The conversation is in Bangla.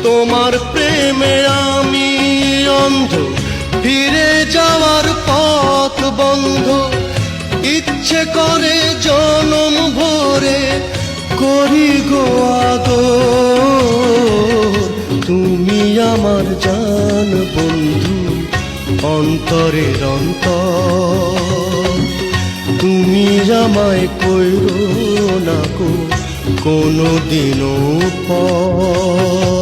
তোমার প্রেমে আমি অন্ধ, ফিরে যাওয়ার পথ বন্ধ। ইচ্ছে করে জনম ভরে করি গো আদর। তুমি আমার জান বন্ধু, অন্তরের অন্তর। তুমি আমায় কইরো না গো কোনো দিনও পর।